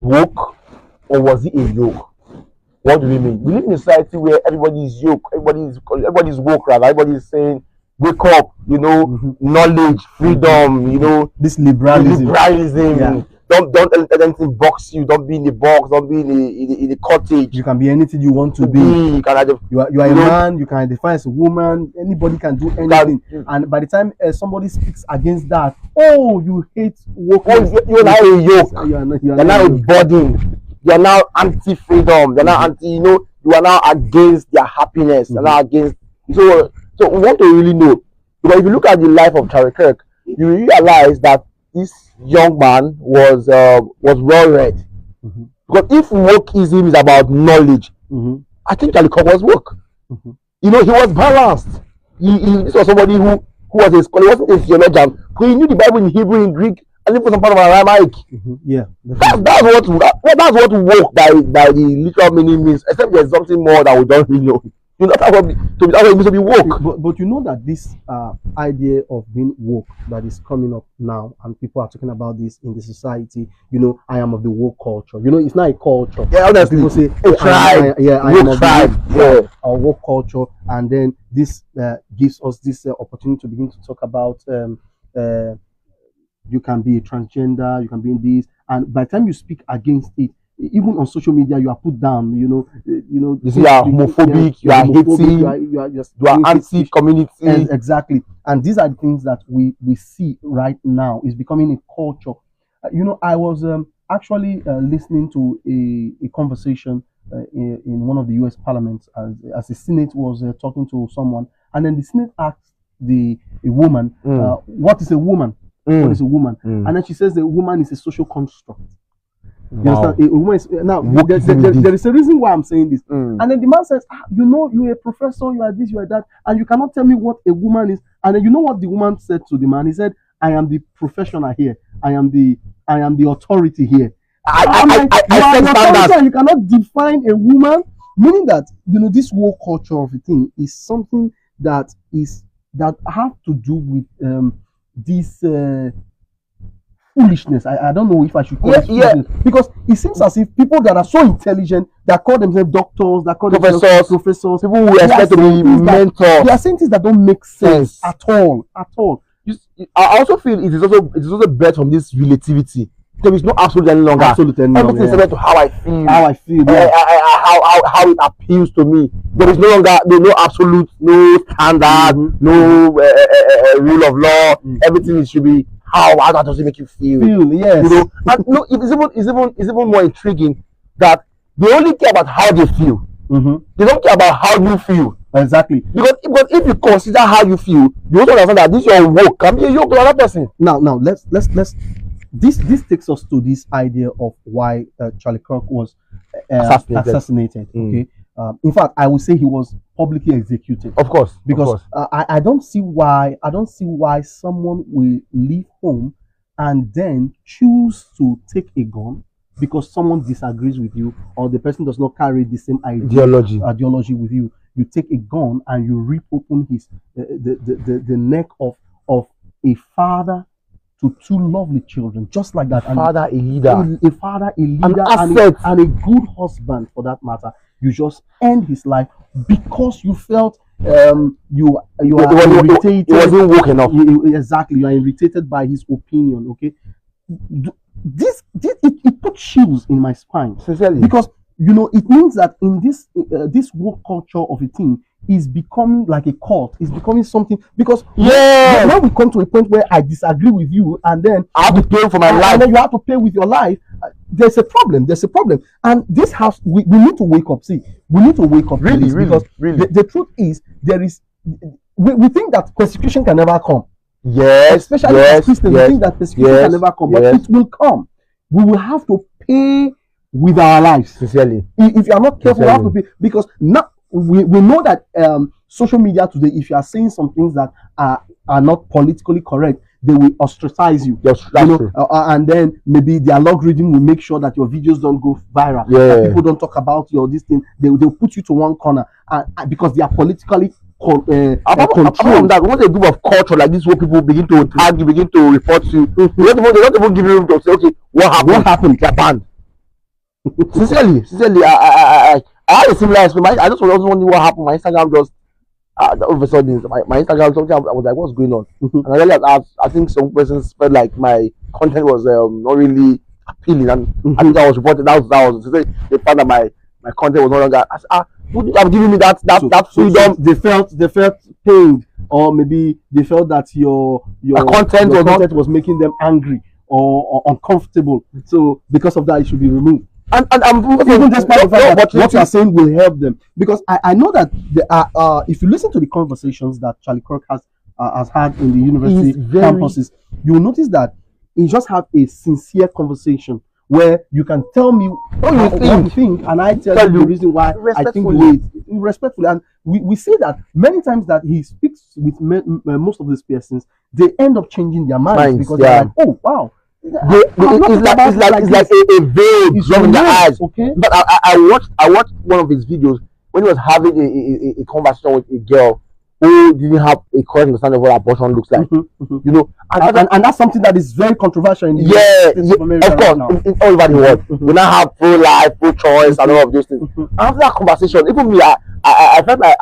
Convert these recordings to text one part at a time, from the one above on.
woke or was he a yoke? What do we mean? We live in a society where everybody is yoke, everybody's woke, rather. Everybody is saying, wake up, knowledge, freedom, this liberalism. Yeah. Don't let anything box you. Don't be in the box. Don't be in the cottage. You can be anything you want to be. You are a man. You can identify as a woman. Anybody can do anything. And by the time somebody speaks against that, you hate woke. You're now a yoke. You're now a burden. You're now anti-freedom. You're now anti. You are now against their happiness. You're now against. So we want to really know, because if you look at the life of Charlie Kirk, you realize that this young man was well read. Because if wokeism is about knowledge, I think Charlie Kirk was woke. He was balanced. This was somebody who was a scholar. He wasn't a theologian. He knew the Bible in Hebrew, in Greek, and even some part of Aramaic. Yeah, that's what woke by the literal meaning means. Except there's something more that we don't really know. That's how it means to be woke. But you know that this idea of being woke that is coming up now, and people are talking about this in the society. I am of the woke culture. It's not a culture. Yeah, honestly, people say a tribe. I am of tribe. Our woke culture, and then this gives us this opportunity to begin to talk about. You can be a transgender. You can be in this, and by the time you speak against it, even on social media, you are put down. You see, you are homophobic. You are hating. You are anti-community. Exactly. And these are the things that we see right now. It's becoming a culture. I was actually listening to a conversation in one of the U.S. parliaments as the Senate was talking to someone, and then the Senate asked a woman, "What is a woman? What is a woman?" And then she says the woman is a social construct. You understand? A woman is, now there is a reason why I'm saying this. And then the man says, you're a professor, you are this, you are that, and you cannot tell me what a woman is. And then you know what the woman said to the man? He said, I am the professional here. I am the authority here. You cannot define a woman, meaning that this whole culture of a thing is something that have to do with this foolishness. I don't know if I should call it foolishness, because it seems as if people that are so intelligent, that call themselves doctors, that call themselves professors, people who expect to be mentors, they are saying things that don't make sense at all. I also feel it is also based on this relativity. There is no absolute any longer. Everything is subject to how I feel. How it appeals to me. There is no absolute, no standard, no rule of law. Everything should be how does it make you feel? Yes. And it's even more intriguing that they only care about how they feel. They don't care about how you feel. Exactly. Because if you consider how you feel, you also understand that this your work can be a yoke to another person. Now let's this takes us to this idea of why Charlie Kirk was assassinated. Okay. In fact, I would say he was publicly executed. Of course, because I don't see why someone will leave home and then choose to take a gun because someone disagrees with you or the person does not carry the same ideology with you. You take a gun and you rip open the neck of a father to two lovely children, just like that. A father, a leader, and a good husband for that matter. You just end his life because you felt you are irritated. He wasn't woke enough. Exactly, you are irritated by his opinion. Okay, it put chills in my spine. Sincerely, because it means that in this woke culture of a thing is becoming like a cult. It's becoming something because now we come to a point where I disagree with you, and then I have to pay for my life. And then you have to pay with your life. There's a problem. And this house, we need to wake up. See, we need to wake up. Really. The truth is, we think that persecution can never come. Yes. Especially as Christians, we think that persecution can never come, but it will come. We will have to pay with our lives. Sincerely. If you are not careful, we have to pay, because now we know that social media today, if you are saying some things that are not politically correct, they will ostracize you. Yes, that's true. And then maybe their algorithm will make sure that your videos don't go viral. People don't talk about this thing. They'll put you to one corner because they are politically apart from that, once a group of culture like this where people begin to tag you, begin to report you, they don't even give you room to say, okay, what happened? They're banned. Sincerely, I had a similar experience. I just was also wondering what happened. My Instagram just all of a sudden, my Instagram, something, I was like, what's going on? And I realized I think some persons felt like my content was not really appealing, and I think I was reported that was they found that my content was no longer. I said, would you have given me that freedom? So they felt pained, or maybe they felt that your content was making them angry or uncomfortable. So because of that, it should be removed. And I'm even despite the fact that what you are saying will help them, because I know that if you listen to the conversations that Charlie Kirk has had in the university campuses, you will notice that he just have a sincere conversation where you can tell me what you think, and I tell you the reason why I think the way respectfully. And we see that many times that he speaks with most of these persons, they end up changing their minds because they're like, oh wow. It's like a veil from the eyes. Okay. But I watched one of his videos when he was having a conversation with a girl who didn't have a correct understanding of what abortion looks like. You know, and that's something that is very controversial in the of course, in all over the world. We now have pro life, pro choice, and all of those things. After that conversation, even me, I felt like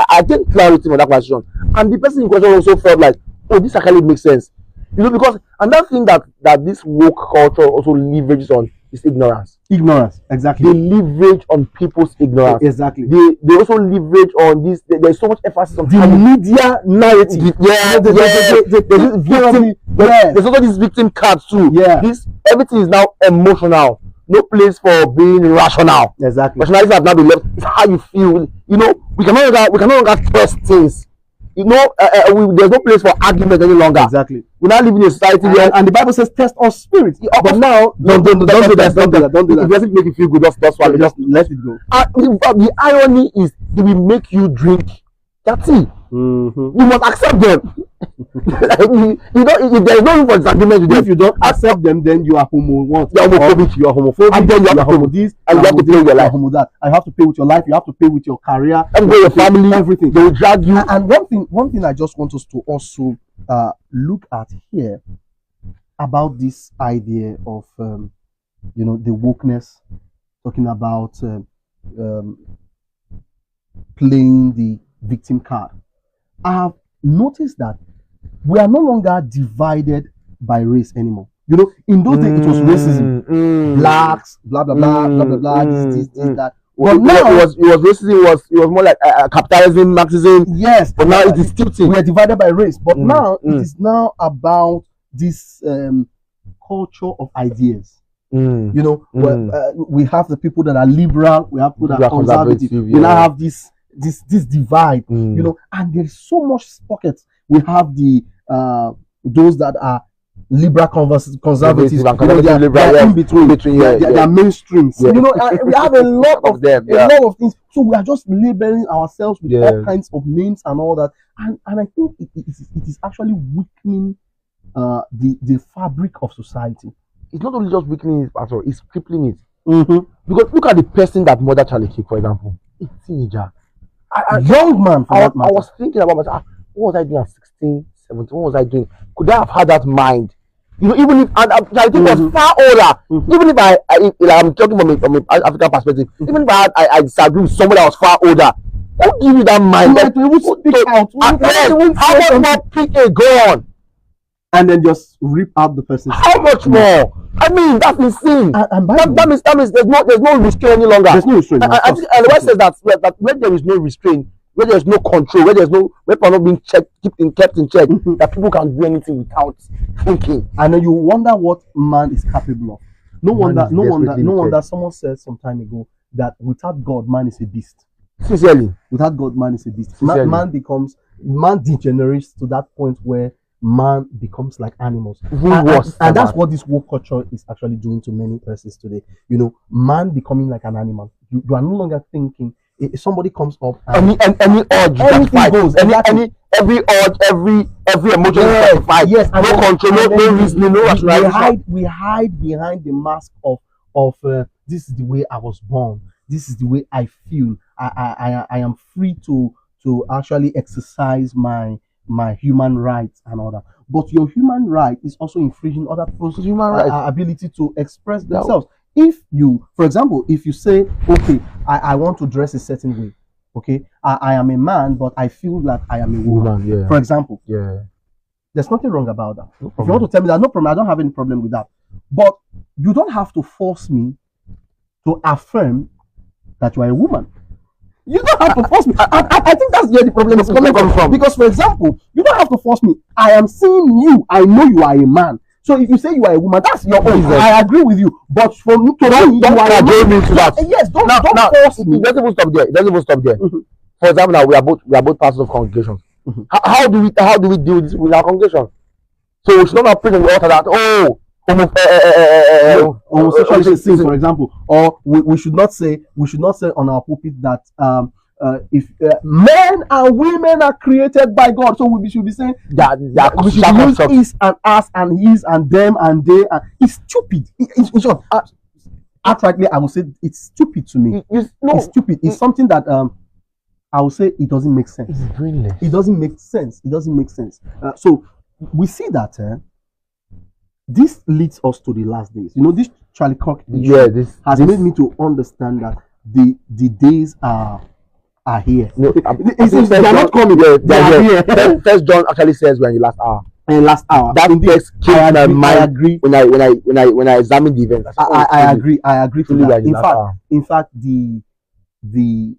I gained clarity on that conversation, and the person in question also felt like, oh, this actually makes sense. You know, because another thing that this woke culture also leverages on is ignorance. Ignorance, exactly. They leverage on people's ignorance. Exactly. They also leverage on this. There's so much emphasis on the media narrative. There's also this victim card too. Yeah. Everything is now emotional. No place for being rational. Exactly. Rationality has now been left. It's how you feel. You know, we can no longer test things. You know, there's no place for argument any longer. Exactly. We now live in a society where, and the Bible says, "Test all spirits." But now, don't do that. If it doesn't make you feel good, just let it go. The irony is, they will make you drink that tea. You must accept them. You know, if there is no room for disagreement, if you don't accept them, then you are homo. What? You are homophobic. You are homophobic. And then you are homo this, and you have to pay with your life. Homo that. And you have to pay with your life. You have to pay with your career. And with your family, everything. They will drag you. And one thing I just want us to also look at here about this idea of you know, the wokeness, talking about playing the victim card. I have noticed that we are no longer divided by race anymore. You know, in those days it was racism, blacks, blah blah blah, blah blah blah, this that. But now it was racism. It was more like capitalism, Marxism. Yes, but now it is tilting. We are divided by race, but now it is now about this culture of ideas. You know, we have the people that are liberal, we have people that are conservative. We now have this divide, you know, and there's so much pockets. We have the those that are liberal conservatives, you know, they are in between, they are mainstreams. You know, we have a lot of them, a lot of things. So we are just labeling ourselves with all kinds of names and all that, and I think it is actually weakening the fabric of society. It's not only just weakening it at all, it's crippling it. Because look at the person that murdered Charlie Kirk, for example. A teenager. Young man. I was thinking about myself, what was I doing at 16, 17? What was I doing? Could I have had that mind? You know, even if I think I was far older. Even if I'm talking from an African perspective, even if I disagree with somebody that was far older, who give you that mind? How much more pick a gun and then just rip out the person? How much more? I mean, that's insane. That means there's no restraint any longer. There's no restraint. And the West says that when there is no restraint, where there is no control, where people are not being kept in check, that people can do anything without thinking. And then you wonder what man is capable of. No wonder someone said some time ago that without God, man is a beast. Sincerely. Without God, man is a beast. Man degenerates to that point where man becomes like animals. And that's what this woke culture is actually doing to many persons today. You know, man becoming like an animal. You are no longer thinking. If somebody comes up, any urge, anything goes. Every urge, every emotion is justified. Yes, no control, no reasoning, no rationalization. We hide behind the mask of this is the way I was born. This is the way I feel. I am free to actually exercise my human rights and all that. But your human right is also infringing other people's human ability to express themselves. if you, for example, if you say, okay, I want to dress a certain way, okay, I am a man, but I feel that I am a woman. Yeah. For example, Yeah. there's nothing wrong about that. No If you want to tell me that, no problem, I don't have any problem with that. But you don't have to force me to affirm that you are a woman. You don't have to force me. I think that's where the problem is coming from. Because, for example, you don't have to force me. I am seeing you. I know you are a man. So if you say you are a woman, that's your own. I agree with you. But for me to me, you are a man. Yes, don't force me. It doesn't even stop there. It doesn't even stop there. For example, now we are both pastors of congregations. How do we deal with this with our congregation? So we should not preach on the altar that homosexuality is sin, for example, or we should not say on our pulpit that if men and women are created by God, so we should be saying that we should use is and us and his and them and they. And it's stupid. In short, outrightly, I would say it's stupid to me. It's stupid. It's something that I would say it doesn't make sense. It's brainless. It doesn't make sense. So we see that this leads us to the last days. You know, this Charlie Kirk has made me to understand that the days are here. No, they are not coming. They are here. First John actually says we're in the last hour. That text came to my mind. I agree. When I examine the event, I agree to that. In fact, the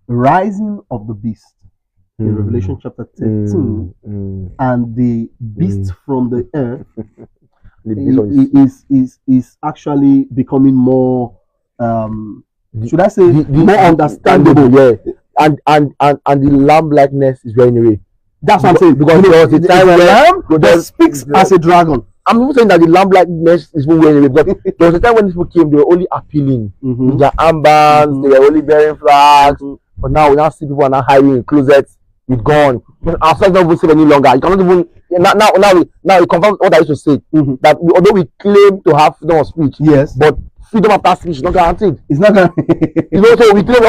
rising of the beast in Revelation chapter 13 and the beast from the earth is actually becoming more should I say more understandable. Yeah, and the lamb likeness is running away. That's what I'm saying, because there was a time where lamb that speaks as a dragon. I'm not saying that the lamb likeness is running away, but there was a time when these people came, they were only appealing with their armbands, they were only bearing flags. But now we now see people are now hiding in closets with gun. Our flags don't even save any longer. You cannot even now we confirm what I used to say, that although we claim to have freedom of speech, yes, but freedom of speech is not guaranteed. It's not guaranteed. You know, so we claim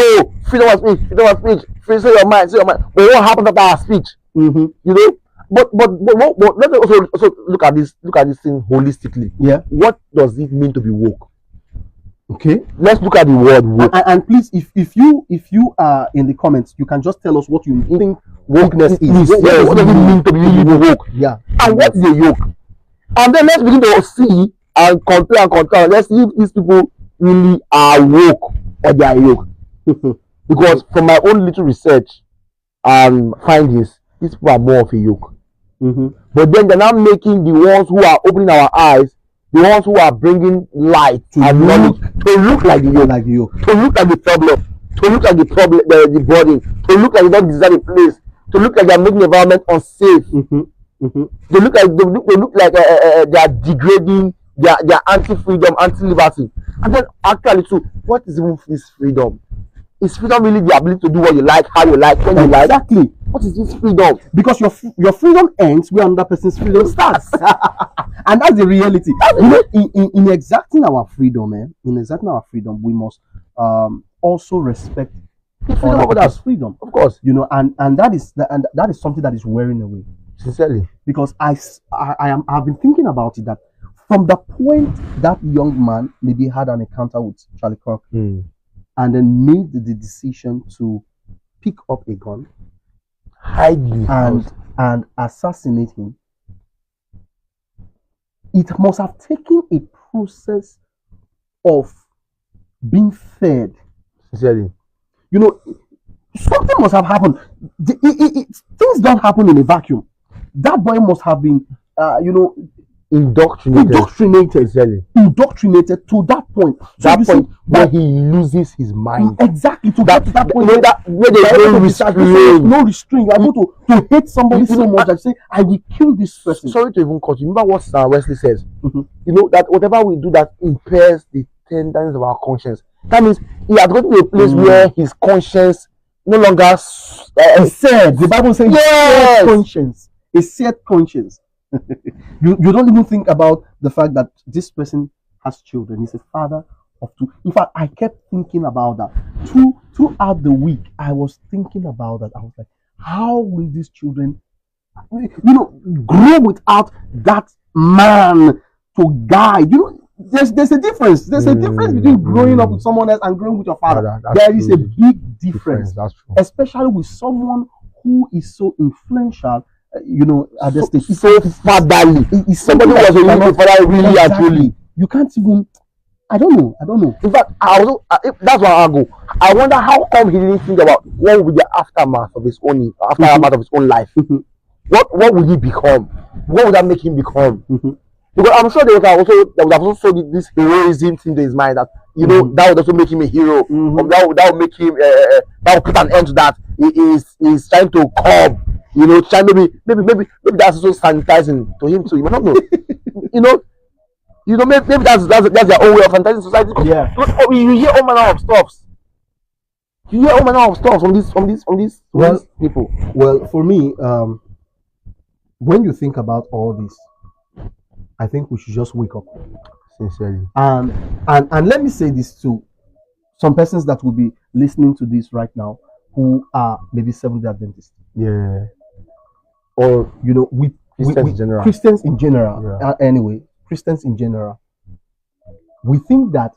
freedom of speech, free say your mind. But what happens after our speech? You know, but let's also look at this thing holistically. Yeah, what does it mean to be woke? Okay, let's look at the word woke. And please, if you are in the comments, you can just tell us what you think wokeness is. Yes, what does it mean to be woke? Yeah, and what is a yoke? And then let's begin to see and compare. Let's see if these people really are woke or they are yoke. Because from my own little research and findings, these people are more of a yoke. But then they're now making the ones who are opening our eyes, the ones who are bringing light and knowledge, to look like the yoke, to look like the problem, to look like the burden, to look like they don't deserve a place, to look like they're making the environment unsafe. They look like they are degrading, they are anti-freedom, anti-liberty. And then actually too, what is even this freedom? Is freedom really the ability to do what you like, how you like, when you like? Exactly. What is this freedom? Because your freedom ends where another person's freedom starts. And that's the reality. You know, in exacting our freedom, we must also respect freedom of others' freedom. Of course. You know, and that is something that is wearing away. Sincerely. Because I've been thinking about it, that from the point that young man maybe had an encounter with Charlie Kirk and then made the decision to pick up a gun, hide and assassinate him, it must have taken a process of being fed. Sincerely. You know, something must have happened. Things don't happen in a vacuum. That boy must have been, indoctrinated to that point. So that point where he loses his mind. Exactly, to that point where there's no restraint. You are able to hate somebody so much that you say, I will kill this person. Sorry to even cut you. Remember what Sir Wesley says? You know, that whatever we do that impairs the tenderness of our conscience. That means he has got to a place where his conscience no longer said. The Bible says yes. Conscience. A seared conscience. You don't even think about the fact that this person has children. He's a father of two. In fact, I kept thinking about that throughout the week. I was thinking about that. I was like, how will these children, grow without that man to guide? You know, there's a difference. There's a difference between growing up with someone else and growing with your father. There is a big difference. That's true. Especially with someone who is so influential, at the stage. So fatherly. It's somebody who was a really father, really actually. You can't even. I don't know. In fact, that's why I go. I wonder how come he didn't think about what would be the aftermath of his own life. What would he become? What would that make him become? Because I'm sure there would have also this heroism thing in his mind that that would also make him a hero. That would make him that would put an end to that. He is trying to curb, maybe that's also sanitizing to him too. You might not know. Maybe that's their own way of sanitizing society. Yeah. You hear all manner of stuff. You hear all manner of stuff from these people. Well, for me, when you think about all this, I think we should just wake up. Sincerely. And let me say this to some persons that will be listening to this right now who are maybe Seventh-day Adventists. Yeah. Or Christians in general. Christians in general. We think that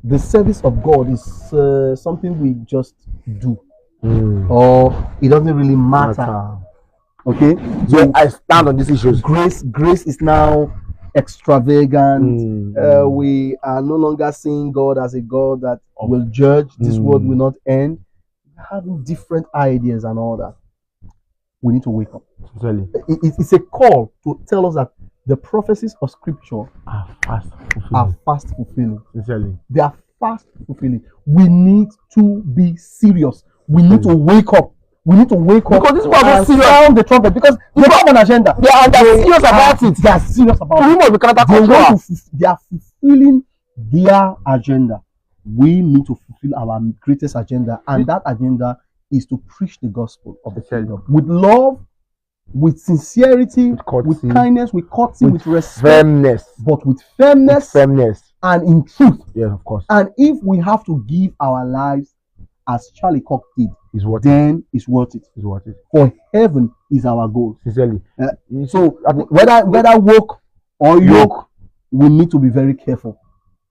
the service of God is something we just do, or it doesn't really matter. Okay, so I stand on these issues. Grace is now extravagant. We are no longer seeing God as a God that will judge. This world will not end. Having different ideas and all that. We need to wake up. Really? It's a call to tell us that the prophecies of Scripture are fast fulfilling. Sincerely. They are fast fulfilling. We need to be serious. We need to wake up. We need to wake up because this was serious. Sound the trumpet because they have an agenda. They are serious about it. They are serious about it. They are fulfilling their agenda. We need to fulfill our greatest agenda, and that agenda is to preach the gospel of the kingdom with love, with sincerity, with kindness, with courtesy, with respect, firmness, but with firmness, and in truth. Yes, of course. And if we have to give our lives as Charlie Kirk did, it's worth it. For heaven is our goal. Sincerely. So whether woke or yoke, we need to be very careful.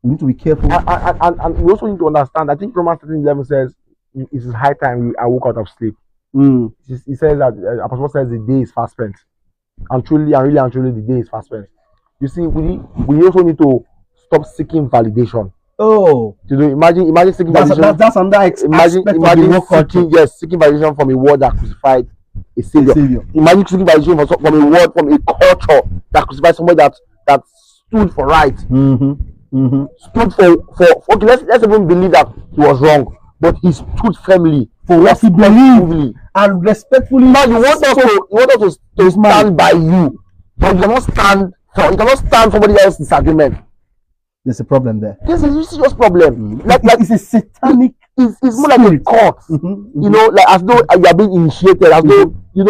We need to be careful. And we also need to understand, I think Romans 13:11 says, it is high time I woke out of sleep. He says that Apostle says the day is fast spent. And truly, the day is fast spent. You see, we also need to stop seeking validation. Oh, imagine seeking validation. That's another imagine seeking validation from a word that crucified a savior. Imagine seeking validation from a word, from a culture that crucified somebody that stood for right. Stood for okay. Let's even believe that he was wrong, but he stood firmly for what he believed and respectfully. Now you want us to stand by you, but you cannot stand somebody else's disagreement. There's a problem there. There's a serious problem. Like it's a satanic. It's more like a cult. Like as though you are being initiated, as though we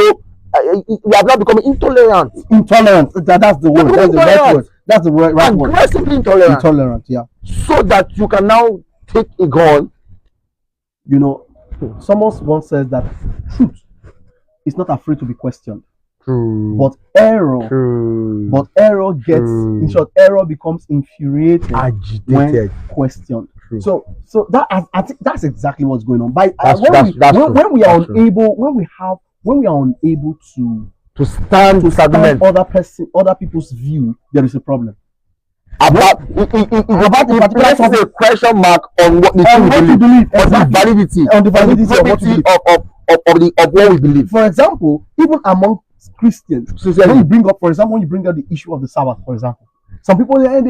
have now become intolerant. That's the word. That's the right word. That's the right word. Aggressively intolerant. Yeah. So that you can now take a gun. Someone once says that truth is not afraid to be questioned. True. But error gets, in short, error becomes infuriated, agitated when questioned. True. So that I think that's exactly what's going on. When we are unable to stand other people's view, there is a problem. About a question mark on what you believe, exactly. on the validity of what we believe. For example, even among Christians, when you bring up the issue of the Sabbath, for example, some people they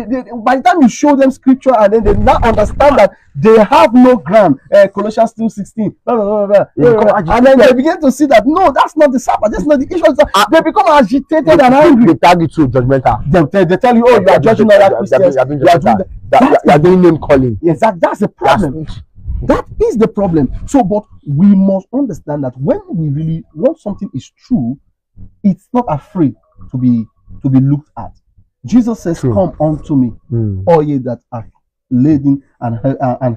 by the time you show them scripture and then they now understand that they have no ground. Colossians 2:16, and then they begin to see that no, that's not the Sabbath, that's not the issue. They become agitated and angry. They tag it to judgmental. They tell you, oh, you are judging other Christians. You are doing name calling. Exactly, that's the problem. That is the problem. So, but we must understand that when something is true, it's not afraid to be looked at. Jesus says, "Come unto me, all ye that are laden and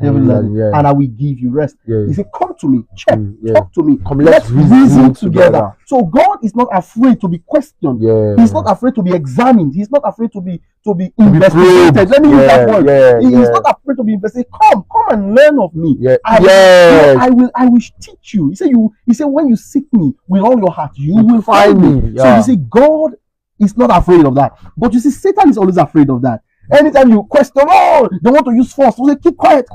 heavy laden, yeah. and I will give you rest. Yeah. He said, come to me, check, Yeah. talk to me. Come, let's reason together. So God is not afraid to be questioned. Yeah. He's not afraid to be examined. He's not afraid to be investigated. Let me use that word. Yeah. He's not afraid to be investigated. Come and learn of me. Yeah. I will teach you. He said, when you seek me with all your heart, you will find me. Yeah. So you see, God is not afraid of that. But you see, Satan is always afraid of that. Anytime you question, oh, they want to use force. You say, keep quiet,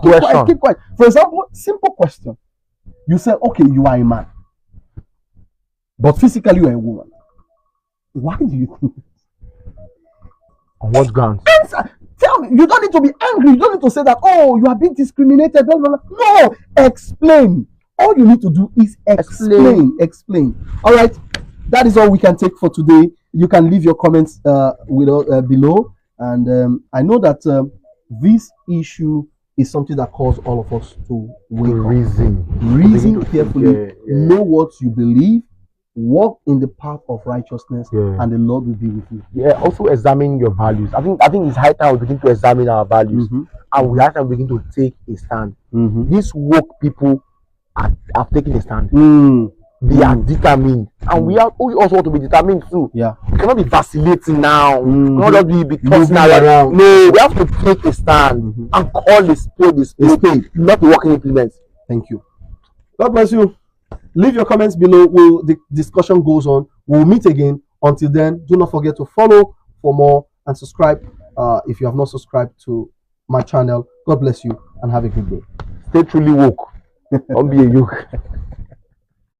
keep quiet. For example, simple question. You say, okay, you are a man, but physically you are a woman. Why do you think? On what grounds? Answer. Tell me. You don't need to be angry. You don't need to say that, oh, you are being discriminated. Blah, blah, blah. No, explain. All you need to do is explain. All right. That is all we can take for today. You can leave your comments below. And I know that this issue is something that calls all of us to reason carefully, know what you believe, walk in the path of righteousness, and the Lord will be with you. Yeah, also examine your values. I think it's high time we begin to examine our values, and we have to begin to take a stand. These woke people have taken a stand. They are determined, and we also want to be determined too. Yeah, we cannot be vacillating now. We cannot just be tossing around. No, we have to take a stand and call the spade, not the working implements. Thank you. God bless you. Leave your comments below. The discussion goes on. We'll meet again. Until then, do not forget to follow for more and subscribe if you have not subscribed to my channel. God bless you and have a good day. Stay truly woke. Don't be a yoke.